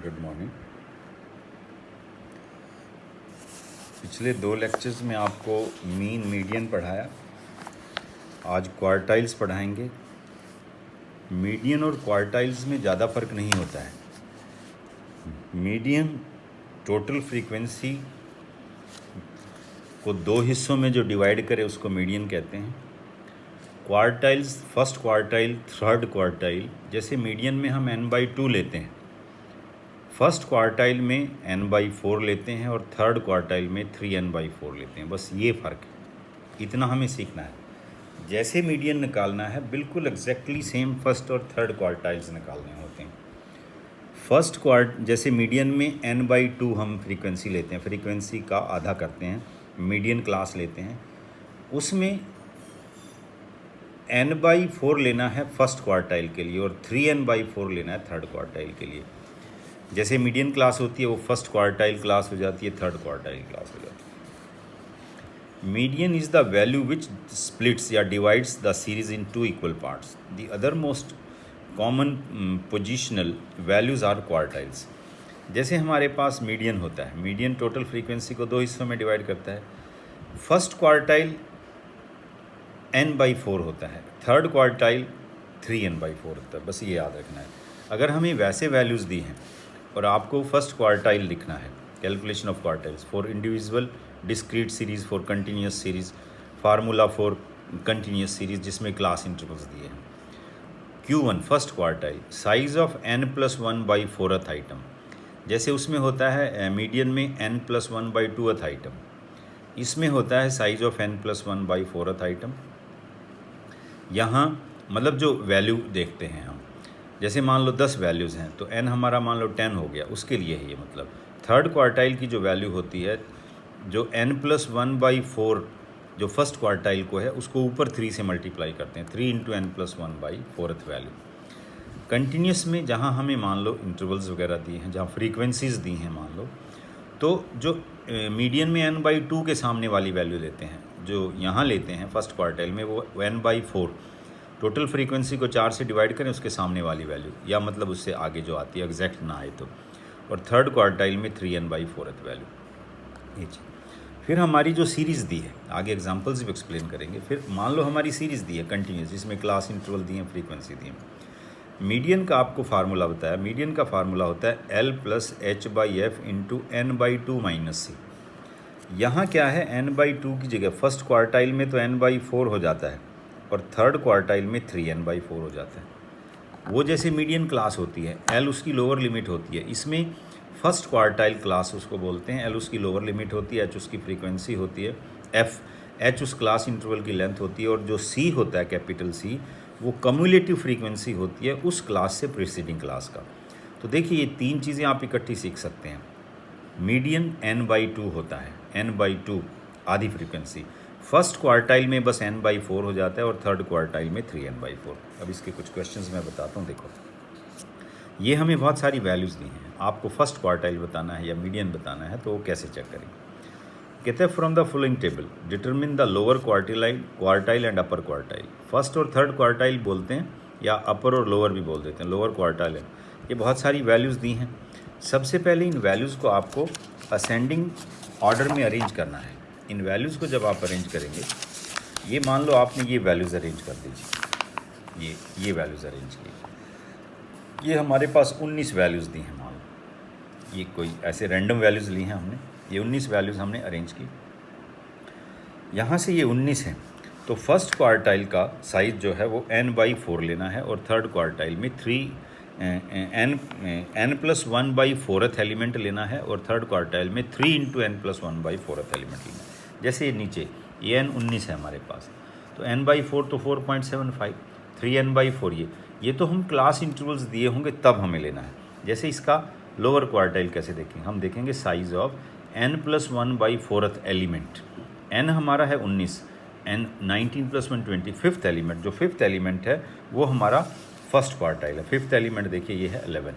Good morning. पिछले 2 lectures में आपको मीन मीडियन पढ़ाया, आज क्वार्टाइल्स पढ़ाएंगे। मीडियन और क्वार्टाइल्स में ज़्यादा फ़र्क नहीं होता है। मीडियन टोटल फ्रीक्वेंसी को 2 हिस्सों में जो डिवाइड करे उसको मीडियन कहते हैं। Quartiles, first quartile, third quartile, जैसे मीडियन में हम n/2 लेते हैं, फर्स्ट क्वार्टाइल में n/4 लेते हैं और थर्ड क्वार्टाइल में 3n/4 लेते हैं। बस ये फ़र्क है, इतना हमें सीखना है। जैसे मीडियन निकालना है बिल्कुल एग्जैक्टली सेम फर्स्ट और थर्ड क्वार्टाइल्स निकालने होते हैं। जैसे मीडियन में n/2 हम फ्रीक्वेंसी लेते हैं, फ्रीक्वेंसी का आधा करते हैं, मीडियन क्लास लेते हैं। उसमें n/4 लेना है फर्स्ट क्वार्टाइल के लिए और 3n/4 लेना है थर्ड क्वार्टाइल के लिए। जैसे मीडियन क्लास होती है वो फर्स्ट क्वार्टाइल क्लास हो जाती है, थर्ड क्वार्टाइल क्लास हो जाती है। Median is the value which splits या divides the series in 2 equal parts. The other most common positional values are quartiles. जैसे हमारे पास मीडियन होता है, मीडियन टोटल फ्रीक्वेंसी को 2 हिस्सों में डिवाइड करता है। फर्स्ट क्वार्टाइल n/4 होता है, थर्ड क्वार्टाइल 3n/4 होता है। बस ये याद रखना है। अगर हमें वैसे वैल्यूज़ दी हैं और आपको फर्स्ट क्वार्टाइल लिखना है, calculation of quartiles for individual discrete series, for continuous series, formula for continuous series जिसमें क्लास इंटरवल्स दिए हैं। Q1 first quartile, size of n+1/4th item. जैसे उसमें होता है मीडियन में n+1/2th आइटम, इसमें होता है साइज़ ऑफ n+1/4th आइटम। यहाँ मतलब जो वैल्यू देखते हैं हम, जैसे मान लो 10 वैल्यूज़ हैं तो n हमारा मान लो 10 हो गया, उसके लिए है ये। मतलब थर्ड क्वार्टाइल की जो वैल्यू होती है, जो n+1/4 जो फर्स्ट क्वार्टाइल को है उसको ऊपर 3 से मल्टीप्लाई करते हैं, 3 × n+1/4th वैल्यू। कंटिन्यूस में जहाँ हमें मान लो इंटरवल्स वगैरह दिए हैं, जहाँ फ्रीक्वेंसीज दी हैं मान लो, तो जो मीडियन में n/2 के सामने वाली वैल्यू लेते हैं, जो यहाँ लेते हैं फर्स्ट क्वार्टाइल में, वो n/4 टोटल फ्रीक्वेंसी को 4 से डिवाइड करें उसके सामने वाली वैल्यू, या मतलब उससे आगे जो आती है एग्जैक्ट ना आए तो। और थर्ड क्वार्टाइल में 3n/4th वैल्यू। ये चीज़ फिर हमारी जो सीरीज़ दी है, आगे एग्जांपल्स भी एक्सप्लेन करेंगे। फिर मान लो हमारी सीरीज़ दी है कंटिन्यूस, जिसमें क्लास इंटरवल दिए हैं, फ्रीक्वेंसी दी है। मीडियन का आपको फार्मूला बताया, मीडियन का फार्मूला होता है L + h/f × n/2 - c। यहाँ क्या है, n/2 की जगह फर्स्ट क्वार्टाइल में तो n/4 हो जाता है और थर्ड क्वार्टाइल में 3n/4 हो जाता है। वो जैसे मीडियन क्लास होती है, L उसकी लोअर लिमिट होती है, इसमें फर्स्ट क्वार्टाइल क्लास उसको बोलते हैं, L उसकी लोअर लिमिट होती है, H उसकी फ्रीक्वेंसी होती है, H उस क्लास इंटरवल की लेंथ होती है, और जो C होता है कैपिटल C, वो कम्युलेटिव फ्रीक्वेंसी होती है उस क्लास से प्रीसीडिंग क्लास का। तो देखिए ये 3 चीज़ें आप इकट्ठी सीख सकते हैं। मीडियन n/2 होता है, n/2 आधी फ्रीक्वेंसी। फर्स्ट क्वार्टाइल में बस n/4 हो जाता है और थर्ड क्वार्टाइल में 3n/4। अब इसके कुछ क्वेश्चंस मैं बताता हूँ। देखो, ये हमें बहुत सारी वैल्यूज़ दी हैं, आपको फर्स्ट क्वार्टाइल बताना है या मीडियन बताना है, तो वो कैसे चेक करेंगे। कहते हैं from the following table determine the lower quartile and upper quartile. First और थर्ड क्वार्टाइल बोलते हैं, या अपर और लोअर भी बोल देते हैं, लोअर क्वार्टाइल है। ये बहुत सारी वैल्यूज़ दी हैं। सबसे पहले इन वैल्यूज़ को आपको असेंडिंग ऑर्डर में अरेंज करना है। इन वैल्यूज़ को जब आप अरेंज करेंगे, ये मान लो आपने ये वैल्यूज़ अरेंज कर दीजिए, ये वैल्यूज़ अरेंज की। ये हमारे पास 19 वैल्यूज़ दी हैं, मान लो ये कोई ऐसे रैंडम वैल्यूज़ ली हैं हमने, ये 19 वैल्यूज़ हमने अरेंज की। यहाँ से ये 19 हैं, तो फर्स्ट क्वार्टाइल का साइज़ जो है वो n/4 लेना है और थर्ड क्वार्टाइल में n+1/4th एलिमेंट लेना है और थर्ड क्वार्टाइल में 3 × n+1/4th एलिमेंट लेना है। जैसे ये नीचे ये n19 है हमारे पास, तो n/4 तो 4.75, 3n/4 ये तो हम क्लास इंटरवल्स दिए होंगे तब हमें लेना है। जैसे इसका लोअर क्वार्टाइल कैसे देखेंगे, हम देखेंगे size of n+1/4th element. n हमारा है 19, n 19 + 1 20, फिफ्थ एलिमेंट, जो फिफ्थ एलिमेंट है वो हमारा फर्स्ट क्वार्टाइल है। फिफ्थ एलिमेंट देखिए ये है 11।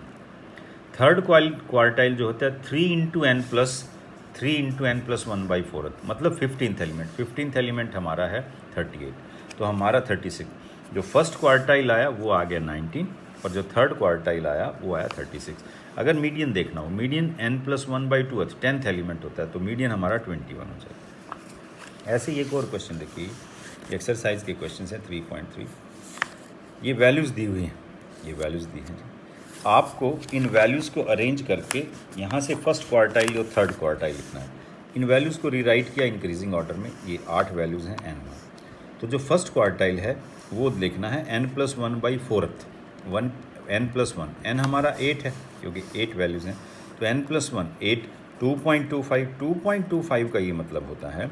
थर्ड क्वार्टाइल जो होता है 3 × n+1/4th, मतलब 15th एलिमेंट। 15th एलिमेंट हमारा है 38, तो हमारा 36। जो फर्स्ट क्वार्टाइल आया वो आ गया 19 और जो थर्ड क्वार्टाइल आया वो आया 36। अगर मीडियन देखना हो, मीडियन n+1/2 10th एलिमेंट होता है, तो मीडियन हमारा 21 हो जाएगा। ऐसे ही एक और क्वेश्चन देखिए, एक्सरसाइज के क्वेश्चन है 3.3। ये वैल्यूज़ दी हुई हैं, ये वैल्यूज़ दी हैं जी। आपको इन वैल्यूज़ को अरेंज करके यहाँ से फर्स्ट क्वार्टाइल और थर्ड क्वार्टाइल लिखना है। इन वैल्यूज़ को रीराइट किया इंक्रीजिंग ऑर्डर में, ये 8 वैल्यूज़ हैं n में। तो जो फर्स्ट क्वार्टाइल है वो लिखना है n+1/4, n+1, n हमारा 8 है क्योंकि 8 वैल्यूज़ हैं, तो n+1 8, 2.25 का ये मतलब होता है,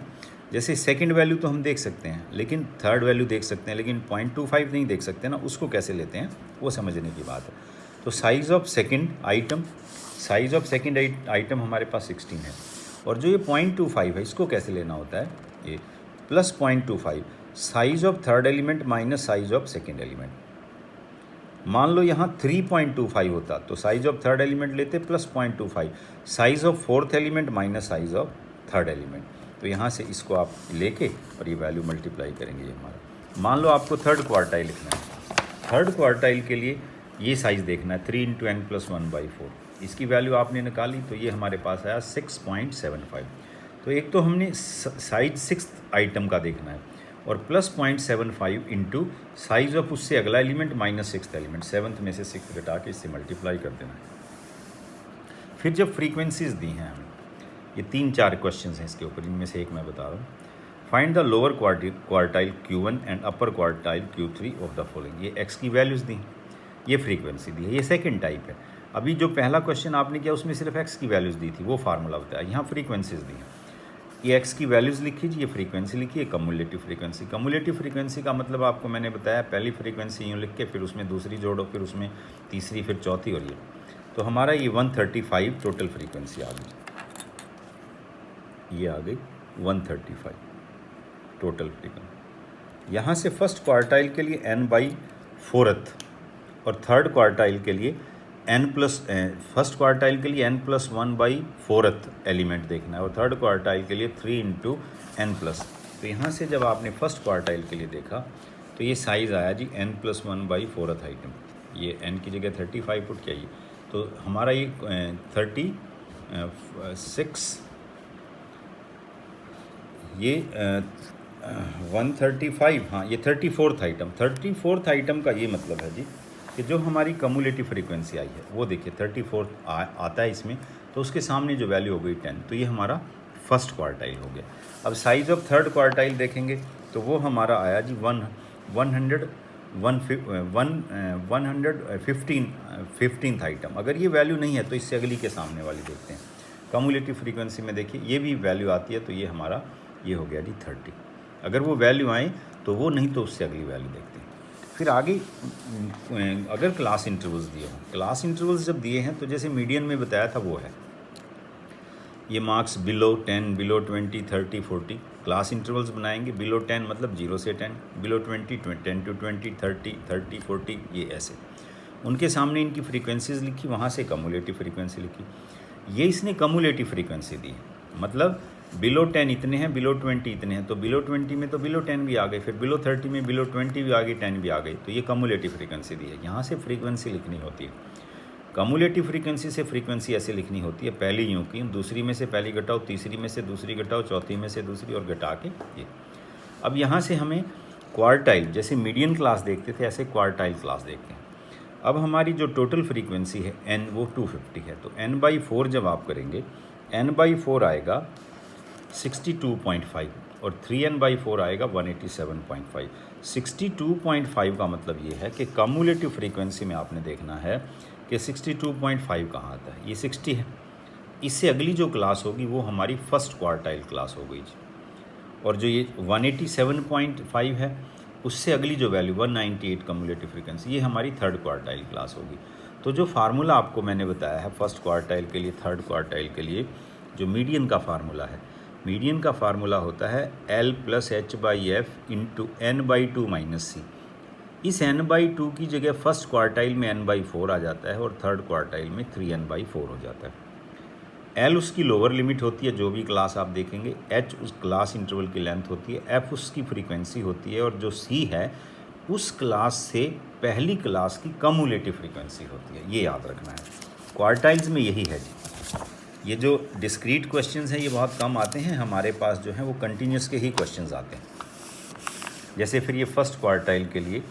जैसे सेकंड वैल्यू तो हम देख सकते हैं लेकिन थर्ड वैल्यू देख सकते हैं, लेकिन 0.25 नहीं देख सकते ना, उसको कैसे लेते हैं वो समझने की बात है। तो साइज़ ऑफ सेकंड आइटम हमारे पास 16 है, और जो ये 0.25 है इसको कैसे लेना होता है, ये plus 0.25 size of third element minus size of second element. मान लो यहाँ 3.25 होता तो साइज़ ऑफ थर्ड एलिमेंट लेते plus 0.25 size of fourth element minus size of third element. तो यहाँ से इसको आप लेके और ये वैल्यू मल्टीप्लाई करेंगे ये हमारा। मान लो आपको थर्ड क्वार्टाइल लिखना है, थर्ड क्वार्टाइल के लिए ये साइज़ देखना है 3 × n+1/4, इसकी वैल्यू आपने निकाली तो ये हमारे पास आया 6.75। तो एक तो हमने साइज 6th आइटम का देखना है और प्लस 0.75 इंटू साइज ऑफ उससे अगला element minus 6th element, 7th में से 6th घटा के इससे मल्टीप्लाई कर देना है। फिर जब फ्रीक्वेंसीज दी हैं हमें, ये 3-4 क्वेश्चंस हैं इसके ऊपर, इनमें से एक मैं बता रहा हूँ। Find the lower quartile Q1 and upper quartile Q3 of the following. ये x की वैल्यूज़ दी, ये फ्रीक्वेंसी दी है, ये सेकंड टाइप है। अभी जो पहला क्वेश्चन आपने किया उसमें सिर्फ x की वैल्यूज़ दी थी, वो फार्मूला होता है। यहाँ फ्रीक्वेंसीज दी हैं, ये x की वैल्यूज़ लिखी जी, ये फ्रीक्वेंसी लिखी, कम्युलेटिव फ्रीक्वेंसी। कम्युलेटिव फ्रीक्वेंसी का मतलब आपको मैंने बताया, पहली फ्रीक्वेंसी यूँ लिख के फिर उसमें दूसरी जोड़ो, फिर उसमें तीसरी, फिर चौथी, और ये तो हमारा ये 135 टोटल फ्रीक्वेंसी आ गई, ये आ गई 135 टोटल फ्रीक्वेंसी। यहाँ से फर्स्ट क्वार्टाइल के लिए n/4 और थर्ड क्वार्टाइल के लिए फर्स्ट क्वार्टाइल के लिए n+1/4 एलिमेंट देखना है और थर्ड क्वार्टाइल के लिए 3 × n+। तो यहाँ से जब आपने फर्स्ट क्वार्टाइल के लिए देखा तो ये साइज़ आया जी n+1/4 आइटम, ये n की जगह 35 पुट किया, तो हमारा ये 36, ये 135, हाँ ये 34th आइटम का ये मतलब है जी कि जो हमारी कम्युलेटिव फ्रीक्वेंसी आई है वो देखिए 34 आता है इसमें, तो उसके सामने जो वैल्यू हो गई 10, तो ये हमारा फर्स्ट क्वार्टाइल हो गया। अब साइज़ ऑफ थर्ड क्वार्टाइल देखेंगे तो वो हमारा आया जी 15th आइटम। अगर ये वैल्यू नहीं है तो इससे अगली के सामने वाली देखते हैं। कम्युलेटिव फ्रीक्वेंसी में देखिए ये भी वैल्यू आती है, तो ये हमारा ये हो गया जी 30। अगर वो वैल्यू आए तो वो, नहीं तो उससे अगली वैल्यू देखते हैं। फिर आगे अगर क्लास इंटरवल्स दिए हों, क्लास इंटरवल्स जब दिए हैं तो जैसे मीडियन में बताया था वो है, ये marks below 10, below 20, 30, 40 class intervals बनाएंगे। बिलो 10 मतलब 0 से 10, बिलो 20, 10 to 20, 30, 30, 40, ये ऐसे उनके सामने इनकी फ्रीक्वेंसीज लिखी, वहाँ से कम्युलेटिव फ्रीक्वेंसी लिखी। ये इसने कम्युलेटिव फ्रीक्वेंसी दी, मतलब बिलो 10 इतने हैं, बिलो 20 इतने हैं, तो बिलो 20 में तो बिलो 10 भी आ गए, फिर बिलो 30 में बिलो 20 भी आ गई, 10 भी आ गई, तो ये कम्युलेटिव फ्रीक्वेंसी दी है। यहाँ से फ्रीक्वेंसी लिखनी होती है, कम्युलेटिव फ्रीक्वेंसी से फ्रीक्वेंसी ऐसे लिखनी होती है, पहली यूँ की, दूसरी में से पहली घटाओ, तीसरी में से दूसरी घटाओ, चौथी में से दूसरी, और घटा के ये। अब यहाँ से हमें क्वार्टाइल, जैसे मीडियन क्लास देखते थे ऐसे क्वार्टाइल क्लास देखते हैं। अब हमारी जो टोटल फ्रीक्वेंसी है n, वो 250 है, तो n/4 जब आप करेंगे, n/4 आएगा 62.5 और 3n/4 आएगा 187.5। 62.5 का मतलब ये है कि कम्युलेटिव फ्रीक्वेंसी में आपने देखना है कि 62.5 कहाँ आता है, ये 60 है। इससे अगली जो क्लास होगी वो हमारी फर्स्ट क्वार्टाइल क्लास हो गई जी, और जो ये 187.5 है उससे अगली जो वैल्यू 198 कम्युलेटिव फ्रीक्वेंसी, ये हमारी थर्ड क्वार्टाइल क्लास होगी। तो जो फार्मूला आपको मैंने बताया है फर्स्ट क्वार्टाइल के लिए, थर्ड क्वार्टाइल के लिए, जो मीडियन का फार्मूला है, मीडियन का फार्मूला होता है L + h/f × n/2 - c। इस n/2 की जगह फर्स्ट क्वार्टाइल में n/4 आ जाता है और थर्ड क्वार्टाइल में 3n/4 हो जाता है। L उसकी लोअर लिमिट होती है, जो भी क्लास आप देखेंगे, H उस क्लास इंटरवल की लेंथ होती है, F उसकी फ्रीक्वेंसी होती है, और जो C है उस क्लास से पहली क्लास की कम्युलेटिव फ्रीक्वेंसी होती है। ये याद रखना है। क्वार्टाइल्स में यही है जी। ये जो डिस्क्रीट क्वेश्चंस हैं ये बहुत कम आते हैं हमारे पास, जो हैं वो कंटिन्यूस के ही क्वेश्चंस आते हैं। जैसे फिर ये फर्स्ट क्वार्टाइल के लिए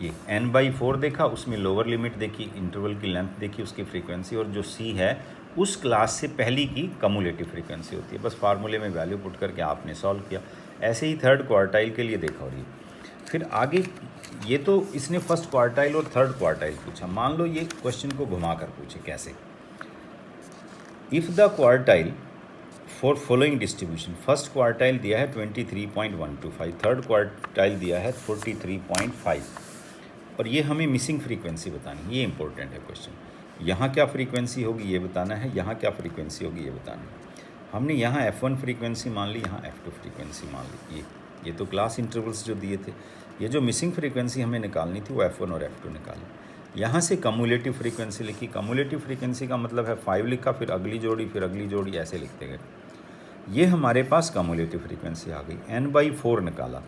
ये n/4 देखा, उसमें लोअर लिमिट देखी, इंटरवल की लेंथ देखी, उसकी फ्रीक्वेंसी, और जो c है उस क्लास से पहली की कम्युलेटिव फ्रीक्वेंसी होती है। बस फार्मूले में वैल्यू पुट करके आपने सॉल्व किया। ऐसे ही थर्ड क्वार्टाइल के लिए देखा। और ये फिर आगे ये तो इसने फर्स्ट क्वार्टाइल और थर्ड क्वार्टाइल पूछा। मान लो ये क्वेश्चन को घुमा कर पूछे कैसे, if the quartile for following distribution, first quartile दिया है 23.125, थर्ड क्वार्टाइल दिया है 43.5, और ये हमें मिसिंग फ्रीक्वेंसी बतानी है। ये इंपॉर्टेंट है क्वेश्चन। यहाँ क्या फ्रीक्वेंसी होगी ये बताना है, यहाँ क्या फ्रीक्वेंसी होगी ये बताना है। हमने यहाँ F1 फ्रीक्वेंसी मान ली, यहाँ F2 फ्रीक्वेंसी मान ली। ये तो क्लास इंटरवल्स जो दिए थे। ये जो मिसिंग फ्रीक्वेंसी हमें निकालनी थी वो F1 और F2 निकाली। यहाँ से कम्युलेटिव फ्रीक्वेंसी लिखी। कम्युलेटिव फ्रीक्वेंसी का मतलब है 5 लिखा, फिर अगली जोड़ी, फिर अगली जोड़ी, ऐसे लिखते गए। ये हमारे पास कम्युलेटिव फ्रीक्वेंसी आ गई। n/4 निकाला।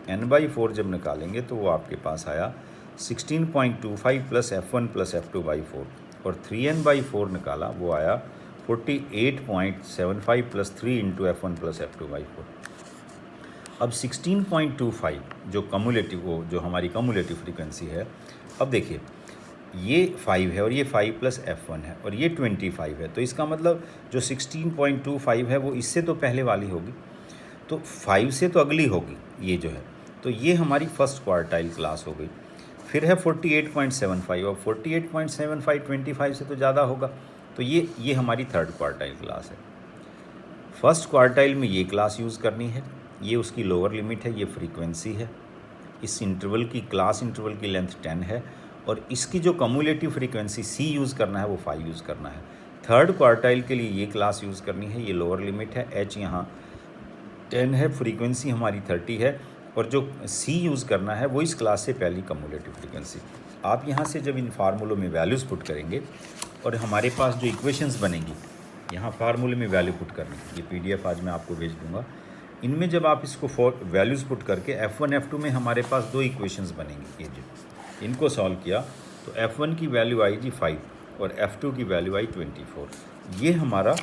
n/4 जब निकालेंगे तो वो आपके पास आया 16.25 प्लस F1 प्लस F2/4, और 3n/4 निकाला, वो आया 48.75 plus 3 into F1 plus F2/4। अब 16.25 जो कम्युलेटिव, वो जो हमारी कम्युलेटिव फ्रीक्वेंसी है, अब देखिए ये 5 है और ये 5 प्लस F1 है और ये 25 है, तो इसका मतलब जो 16.25 है वो इससे तो पहले वाली होगी, तो 5 से तो अगली होगी ये जो है, तो ये हमारी फर्स्ट क्वार्टाइल क्लास हो गई। फिर है 48.75, और 48.75 25 से तो ज़्यादा होगा, तो ये हमारी थर्ड क्वार्टाइल क्लास है। फर्स्ट क्वार्टाइल में ये क्लास यूज़ करनी है, ये उसकी लोअर लिमिट है, ये फ्रीक्वेंसी है, इस इंटरवल की क्लास इंटरवल की लेंथ 10 है, और इसकी जो कम्युलेटिव फ्रीक्वेंसी C यूज़ करना है वो 5 यूज़ करना है। थर्ड क्वार्टाइल के लिए ये क्लास यूज़ करनी है, ये लोअर लिमिट है, H यहाँ 10 है, फ्रीक्वेंसी हमारी 30 है, और जो C यूज़ करना है वो इस क्लास से पहली कम्युलेटिव फ्रीक्वेंसी। आप यहाँ से जब इन फार्मूलों में वैल्यूज़ पुट करेंगे और हमारे पास जो इक्वेशंस बनेंगी, यहाँ फार्मूले में वैल्यू पुट करनी, ये PDF आज मैं आपको भेज दूँगा। इनमें जब आप इसको वैल्यूज़ पुट करके F1 F2 में हमारे पास 2 इक्वेशंस बनेंगी। ये जो इनको सॉल्व किया तो F1 की वैल्यू आई जी 5 और F2 की वैल्यू आई 24। ये हमारा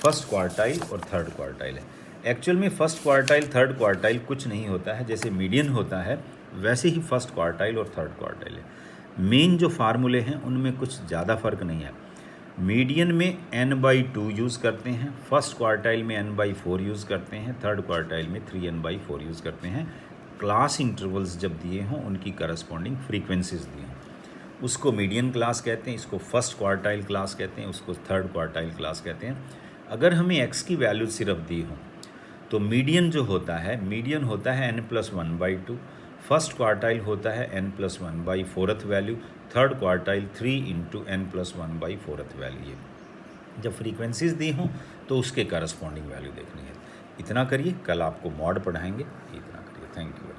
फर्स्ट क्वार्टाइल और थर्ड क्वार्टाइल है। एक्चुअल में फर्स्ट क्वार्टाइल थर्ड क्वार्टाइल कुछ नहीं होता है, जैसे मीडियन होता है वैसे ही फर्स्ट क्वार्टाइल और थर्ड क्वार्टाइल है। मेन जो फार्मूले हैं उनमें कुछ ज़्यादा फ़र्क नहीं है। मीडियन में n/2 यूज़ करते हैं, फर्स्ट क्वार्टाइल में n/4 यूज़ करते हैं, थर्ड क्वार्टाइल में 3n/4 यूज़ करते हैं। क्लास इंटरवल्स जब दिए हों उनकी करस्पॉन्डिंग फ्रीक्वेंसीज दी हों, उसको मीडियन क्लास कहते हैं, इसको फर्स्ट क्वार्टाइल क्लास कहते हैं, उसको थर्ड क्वार्टाइल क्लास कहते हैं। अगर हमें x की वैल्यू सिर्फ दी हो तो मीडियन जो होता है, मीडियन होता है n+1/2, फर्स्ट क्वार्टाइल होता है n+1/4 value, third quartile 3 into n+1/4 value. जब फ्रीक्वेंसीज दी हों तो उसके करस्पॉन्डिंग वैल्यू देखनी है। इतना करिए, कल आपको मॉड पढ़ाएंगे। इतना करिए, थैंक यू।